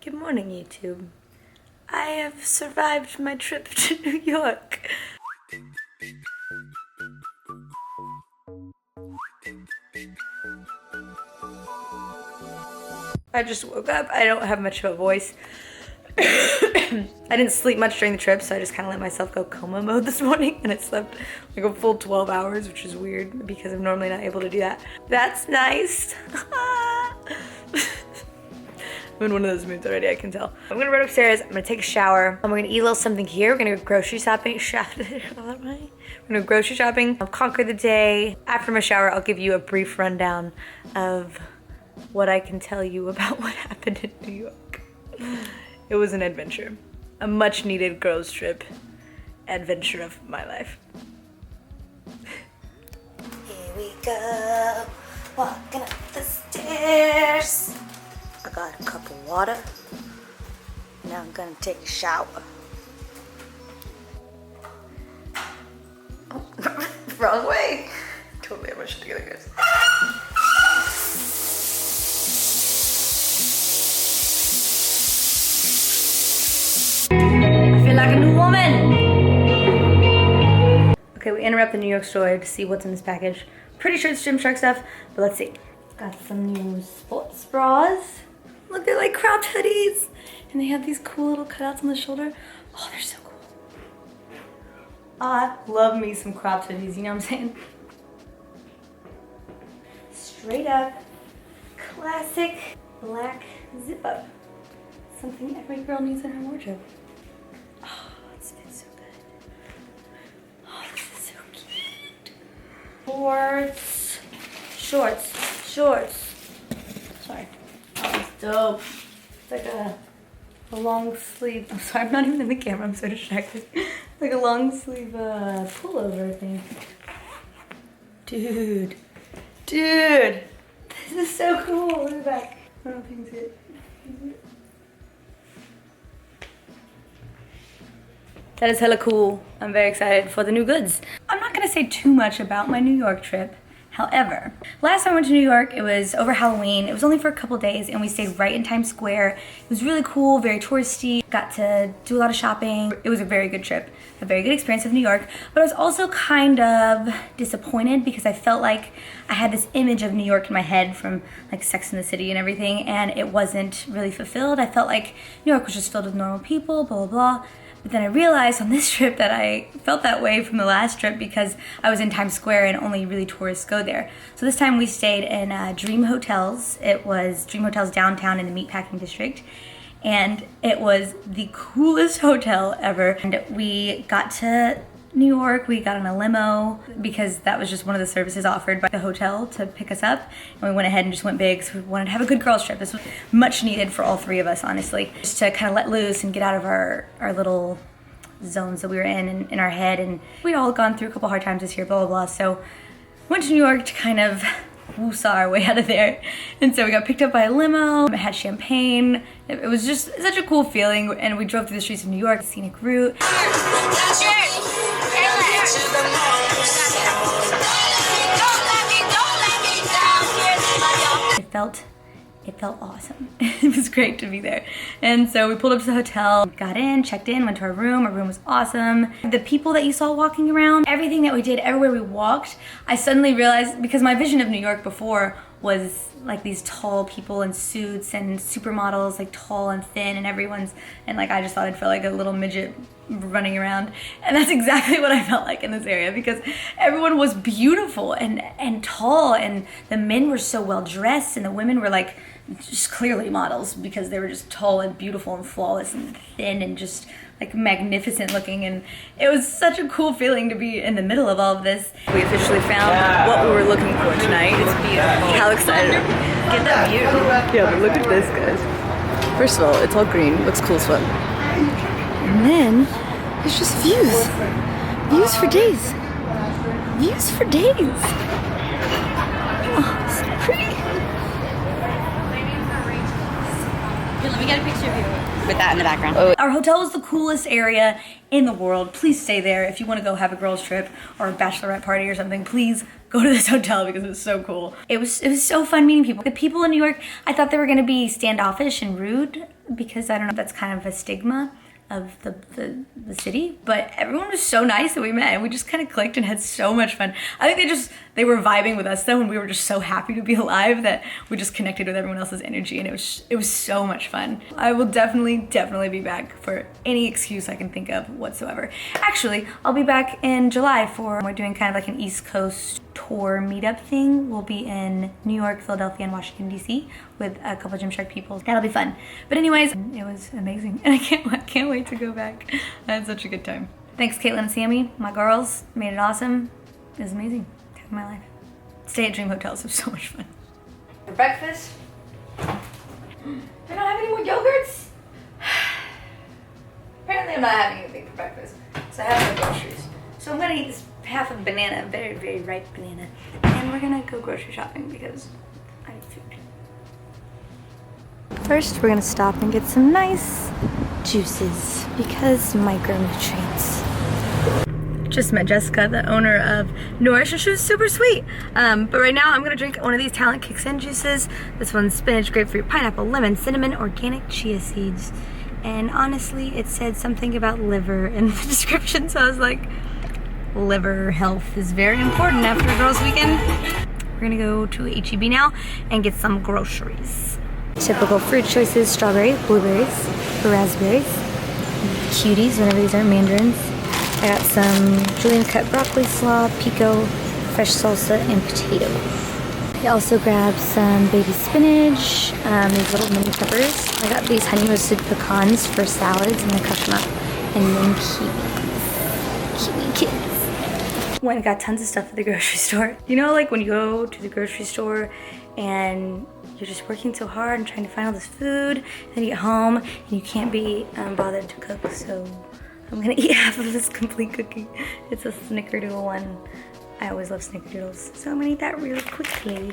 Good morning, YouTube. I have survived my trip to New York. I just woke up. I don't have much of a voice. I didn't sleep much during the trip, so I just kind of let myself go coma mode this morning, and I slept like a full 12 hours, which is weird because I'm normally not able to do that. That's nice. I'm in one of those moods already, I can tell. I'm gonna run upstairs, I'm gonna take a shower, and we're gonna eat a little something here. We're gonna go grocery shopping. We're gonna go grocery shopping. I'll conquer the day. After my shower, I'll give you a brief rundown of what I can tell you about what happened in New York. It was an adventure. A much needed girls trip adventure of my life. Here we go, walking up the stairs. I got a cup of water. Now I'm gonna take a shower. Oh, wrong way. Totally have my shit together, guys. I feel like a new woman. Okay, we interrupt the New York store to see what's in this package. Pretty sure it's Gymshark stuff, but let's see. Got some new sports bras. Look, they're like cropped hoodies. And they have these cool little cutouts on the shoulder. Oh, they're so cool. I love me some cropped hoodies, you know what I'm saying? Straight up, classic black zip up. Something every girl needs in her wardrobe. Oh, it fits so good. Oh, this is so cute. Shorts. Sorry. Dope. It's like a long sleeve. I'm sorry, I'm not even in the camera. I'm so distracted. Like a long sleeve pullover thing. Dude. This is so cool. Look at the back. I don't know if you can see it. That is hella cool. I'm very excited for the new goods. I'm not gonna say too much about my New York trip. However, last time I went to New York, it was over Halloween. It was only for a couple days and we stayed right in Times Square. It was really cool, very touristy. Got to do a lot of shopping. It was a very good trip, a very good experience of New York. But I was also kind of disappointed because I felt like I had this image of New York in my head from like Sex and the City and everything, and it wasn't really fulfilled. I felt like New York was just filled with normal people, blah, blah, blah. But then I realized on this trip that I felt that way from the last trip because I was in Times Square and only really tourists go there. So this time we stayed in Dream Hotels. It was Dream Hotels downtown in the Meatpacking District. And it was the coolest hotel ever. And we got to New York, we got on a limo because that was just one of the services offered by the hotel to pick us up. And we went ahead and just went big, so we wanted to have a good girls trip. This was much needed for all three of us, honestly. Just to kind of let loose and get out of our little zones that we were in our head. And we'd all gone through a couple hard times this year, blah, blah, blah. So went to New York to kind of woo-saw our way out of there. And so we got picked up by a limo, it had champagne. It was just such a cool feeling. And we drove through the streets of New York, scenic route. It felt awesome. It was great to be there. And so we pulled up to the hotel, got in, checked in, went to our room. Our room was awesome. The people that you saw walking around, everything that we did, everywhere we walked, I suddenly realized, because my vision of New York before was like these tall people in suits and supermodels, like tall and thin, and like I just thought I'd feel like a little midget running around. And that's exactly what I felt like in this area because everyone was beautiful and tall, and the men were so well dressed and the women were like just clearly models because they were just tall and beautiful and flawless and thin and just like magnificent looking. And it was such a cool feeling to be in the middle of all of this. We officially found what we were looking for tonight. It's beautiful. How excited are we? Get that view. Yeah, but look at this, guys. First of all, it's all green, looks cool as fuck. And then there's just views. Views for days. Views for days. Oh, so pretty. Here, let me get a picture of you. With that in the background. Our hotel was the coolest area in the world. Please stay there. If you want to go have a girls trip or a bachelorette party or something, please go to this hotel because it was so cool. It was so fun meeting people. The people in New York, I thought they were gonna be standoffish and rude. because I don't know if that's kind of a stigma of the city, but everyone was so nice that we met and we just kind of clicked and had so much fun. I think they were vibing with us though, and we were just so happy to be alive that we just connected with everyone else's energy, and it was so much fun. I will definitely be back for any excuse I can think of whatsoever. Actually, I'll be back in July we're doing kind of like an East Coast tour meetup thing. We'll be in New York, Philadelphia, and Washington, D.C. with a couple of Gymshark people. That'll be fun. But anyways, it was amazing, and I can't wait to go back. I had such a good time. Thanks, Caitlin and Sammy, my girls, made it awesome. It was amazing. Time of my life. Stay at dream hotels, it was so much fun. For breakfast, do I not have any more yogurts? Apparently I'm not having anything for breakfast, so I have no groceries. So I'm gonna eat this half of a banana, very, very ripe banana, and we're gonna go grocery shopping because I need food. First, we're gonna stop and get some nice juices because micronutrients. Just met Jessica, the owner of Nourish, and she was super sweet. But right now I'm gonna drink one of these Talent Kicks In juices. This one's spinach, grapefruit, pineapple, lemon, cinnamon, organic chia seeds. And honestly, it said something about liver in the description, so I was like, liver health is very important after Girls Weekend. We're gonna go to HEB now and get some groceries. Typical fruit choices: strawberries, blueberries, raspberries, cuties, whenever these are mandarins. I got some julienne cut broccoli slaw, pico, fresh salsa, and potato. I also grabbed some baby spinach, these little mini peppers. I got these honey roasted pecans for salads, and I crushed them up. And then kiwi kids. Went and got tons of stuff at the grocery store. You know, like when you go to the grocery store and you're just working so hard and trying to find all this food, and then you get home and you can't be bothered to cook, so I'm gonna eat half of this complete cookie. It's a snickerdoodle one. I always love snickerdoodles, so I'm gonna eat that really quickly.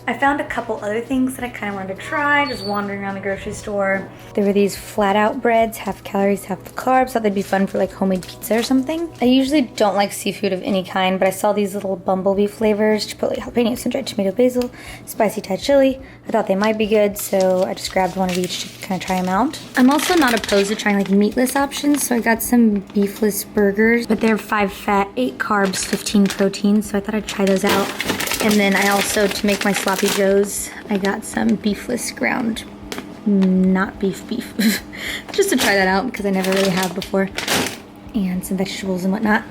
I found a couple other things that I kind of wanted to try, just wandering around the grocery store. There were these flat out breads, half calories, half the carbs. Thought they'd be fun for like homemade pizza or something. I usually don't like seafood of any kind, but I saw these little bumblebee flavors, chipotle jalapeno, sun-dried tomato basil, spicy Thai chili. I thought they might be good, so I just grabbed one of each to kind of try them out. I'm also not opposed to trying like meatless options, so I got some beefless burgers, but they're 5 fat, 8 carbs, 15 protein, so I thought I'd try those out. And then I also, to make my sloppy joes, I got some beefless ground, not beef, just to try that out because I never really have before, and some vegetables and whatnot.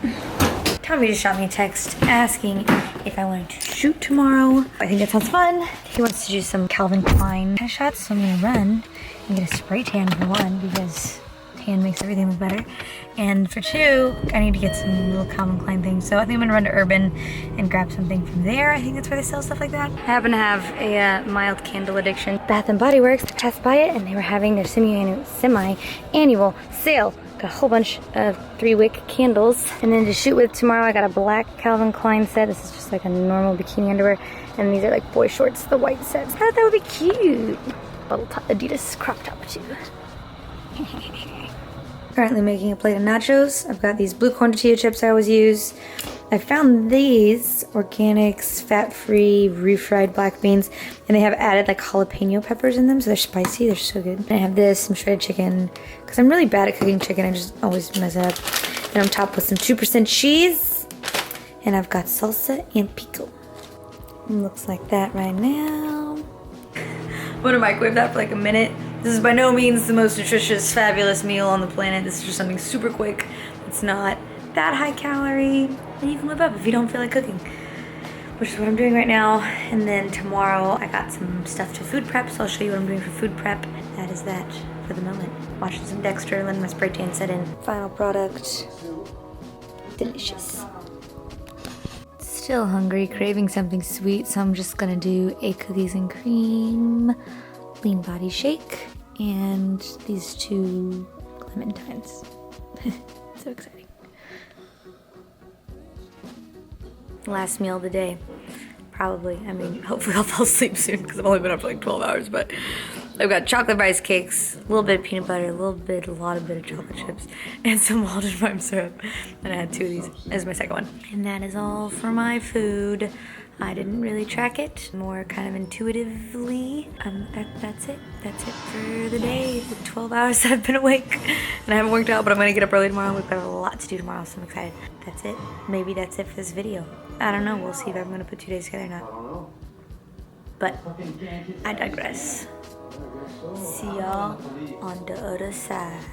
Tommy just shot me a text asking if I wanted to shoot tomorrow. I think that sounds fun. He wants to do some Calvin Klein shots, so I'm gonna run and get a spray tan for one because tan makes everything look better. And for two, I need to get some little Calvin Klein things. So I think I'm gonna run to Urban and grab something from there. I think that's where they sell stuff like that. I happen to have a mild candle addiction. Bath & Body Works, I passed by it and they were having their semi-annual sale. Got a whole bunch of 3-wick candles. And then to shoot with tomorrow, I got a black Calvin Klein set. This is just like a normal bikini underwear. And these are like boy shorts, the white sets. I thought that would be cute. Little Adidas crop top too. Currently making a plate of nachos. I've got these blue corn tortilla chips I always use. I found these organics, fat-free, refried black beans, and they have added like jalapeno peppers in them, so they're spicy. They're so good. And I have this, some shredded chicken, because I'm really bad at cooking chicken. I just always mess it up. And I'm topped with some 2% cheese, and I've got salsa and pico. It looks like that right now. I'm gonna microwave that for like a minute. This is by no means the most nutritious, fabulous meal on the planet. This is just something super quick. It's not that high calorie, and you can live up if you don't feel like cooking, which is what I'm doing right now. And then tomorrow I got some stuff to food prep, so I'll show you what I'm doing for food prep. That is that for the moment. Watching some Dexter, letting my spray tan set in. Final product, delicious. Still hungry, craving something sweet, so I'm just gonna do a cookies and cream lean body shake and these 2 clementines. So exciting. Last meal of the day, probably. I mean, hopefully I'll fall asleep soon because I've only been up for like 12 hours, but I've got chocolate rice cakes, a little bit of peanut butter, a lot of chocolate chips, and some malted barm syrup. And I had 2 of these as my second one. And that is all for my food. I didn't really track it, more kind of intuitively. That's it. That's it for the day. The 12 hours that I've been awake. And I haven't worked out, but I'm gonna get up early tomorrow. We've got a lot to do tomorrow, so I'm excited. That's it. Maybe that's it for this video. I don't know. We'll see if I'm gonna put 2 days together or not. But I digress. See y'all on the other side.